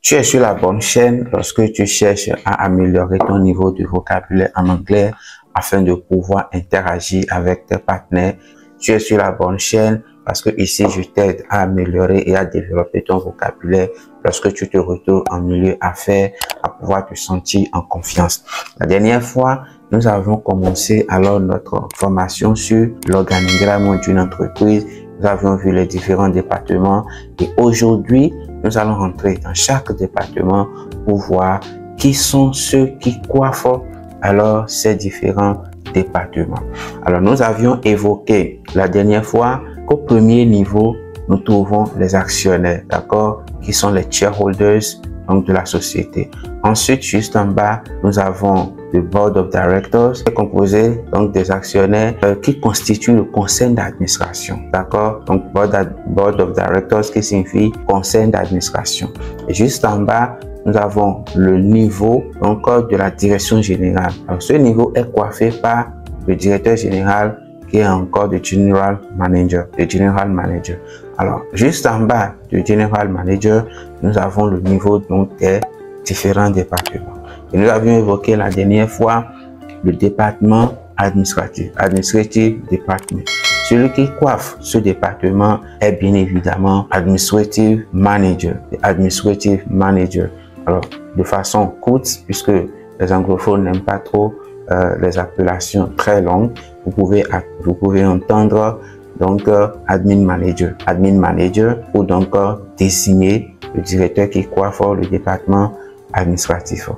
Tu es sur la bonne chaîne lorsque tu cherches à améliorer ton niveau de vocabulaire en anglais afin de pouvoir interagir avec tes partenaires. Tu es sur la bonne chaîne parce que ici, je t'aide à améliorer et à développer ton vocabulaire lorsque tu te retrouves en milieu affaires, à pouvoir te sentir en confiance. La dernière fois, nous avons commencé alors notre formation sur l'organigramme d'une entreprise. Nous avions vu les différents départements et aujourd'hui, nous allons rentrer dans chaque département pour voir qui sont ceux qui coiffent alors ces différents départements. Alors, nous avions évoqué la dernière fois qu'au premier niveau, nous trouvons les actionnaires, d'accord, qui sont les shareholders donc de la société. Ensuite, juste en bas, nous avons le board of directors, qui est composé donc des actionnaires qui constituent le conseil d'administration, d'accord. Donc board of directors qui signifie conseil d'administration. Et juste en bas, nous avons le niveau encore de la direction générale. Alors, ce niveau est coiffé par le directeur général qui est encore le general manager. Alors, juste en bas du general manager, nous avons le niveau donc des différents départements. Et nous avions évoqué la dernière fois le département administratif, administrative department. Celui qui coiffe ce département est bien évidemment administrative manager. Alors, de façon courte, puisque les anglophones n'aiment pas trop les appellations très longues, vous pouvez entendre donc admin manager ou donc désigner le directeur qui coiffe le département administratif.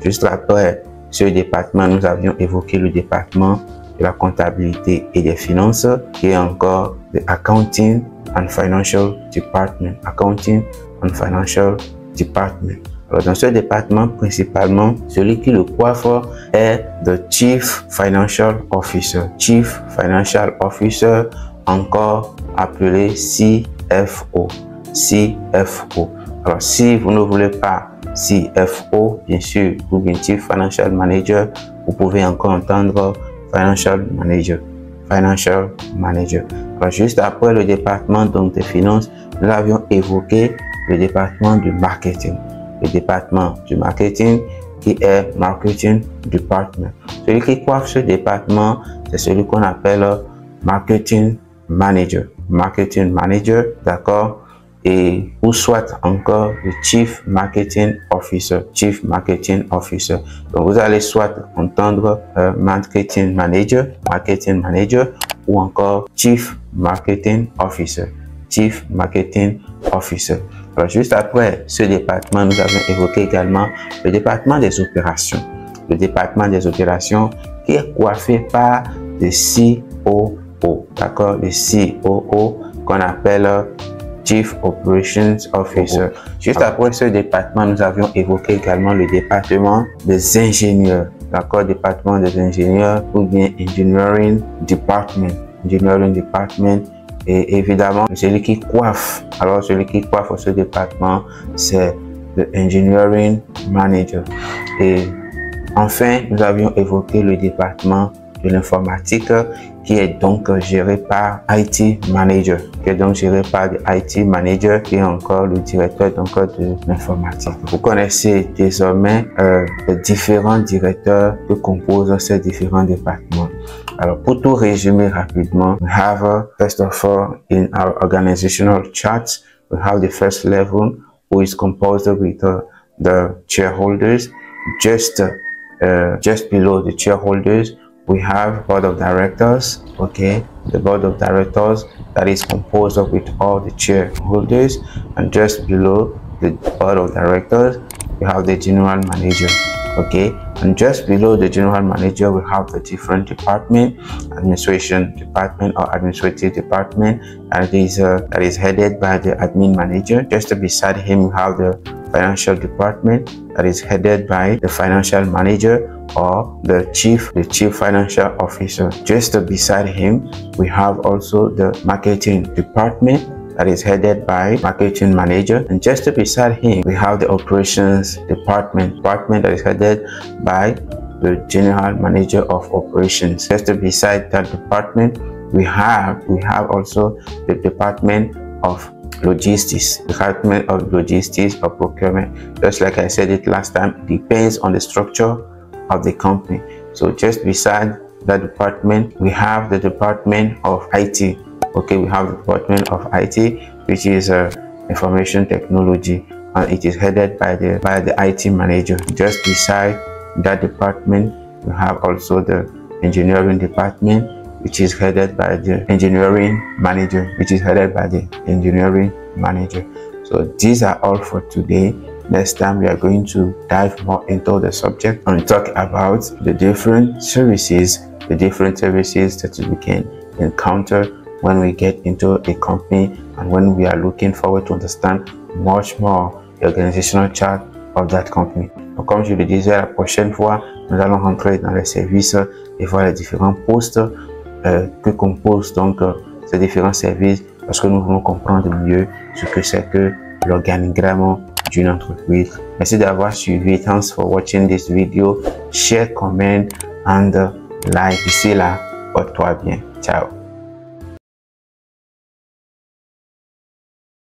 Juste après ce département, nous avions évoqué le département de la comptabilité et des finances, qui est encore le Accounting and Financial Department. Alors, dans ce département, principalement, celui qui le coiffe est le Chief Financial Officer. Encore appelé CFO. Alors, si vous ne voulez pas CFO, bien sûr, ou bien Chief Financial Manager, vous pouvez encore entendre Financial Manager. Alors, juste après le département donc des finances, nous avions évoqué le département du marketing. Le département du marketing qui est Marketing Department. Celui qui coiffe ce département, c'est celui qu'on appelle Marketing Manager, d'accord, et ou soit encore le Chief Marketing Officer. Donc, vous allez soit entendre Marketing Manager ou encore Chief Marketing Officer. Alors, juste après ce département, nous avons évoqué également le département des opérations. Le département des opérations qui est coiffé par le COO, d'accord, le COO qu'on appelle Chief Operations Officer. Juste après ce département, nous avions évoqué également le département des ingénieurs, d'accord, département des ingénieurs ou bien Engineering Department. Et évidemment, celui qui coiffe ce département, c'est le Engineering Manager. Et enfin, nous avions évoqué le département de l'informatique qui est donc géré par IT Manager, qui est encore le directeur donc de l'informatique. Vous connaissez désormais les différents directeurs que composent ces différents départements. Alors, pour tout résumer rapidement, we have first of all in our organizational chart, we have the first level, who is composed with the shareholders. Just below the shareholders, we have board of directors. Okay, the board of directors that is composed with all the shareholders, and just below the board of directors, we have the general manager. Okay, and just below the general manager, we have the different department, administration department or administrative department, that is headed by the admin manager. Just beside him, we have the financial department that is headed by the financial manager or the chief financial officer. Just beside him, we have also the marketing department that is headed by marketing manager, and just beside him we have the operations department that is headed by the general manager of operations. Just beside that department we have also the department of logistics, department of logistics or procurement. Just like I said it last time, it depends on the structure of the company. So just beside that department, we have the department of IT. Okay, we have the department of IT, which is information technology, and it is headed by the IT manager. Just beside that department, we have also the engineering department, which is headed by the engineering manager, So these are all for today. Next time we are going to dive more into the subject and talk about the different services that we can encounter when we get into a company and when we are looking forward to understand much more the organizational chart of that company. Donc, comme je le disais, la prochaine fois, nous allons rentrer dans les services et voir les différents postes que composent donc ces différents services, parce que nous voulons comprendre mieux ce que c'est que l'organigramme d'une entreprise. Merci d'avoir suivi. Thanks for watching this video. Share, comment and like. D'ici là, porte-toi bien. Ciao.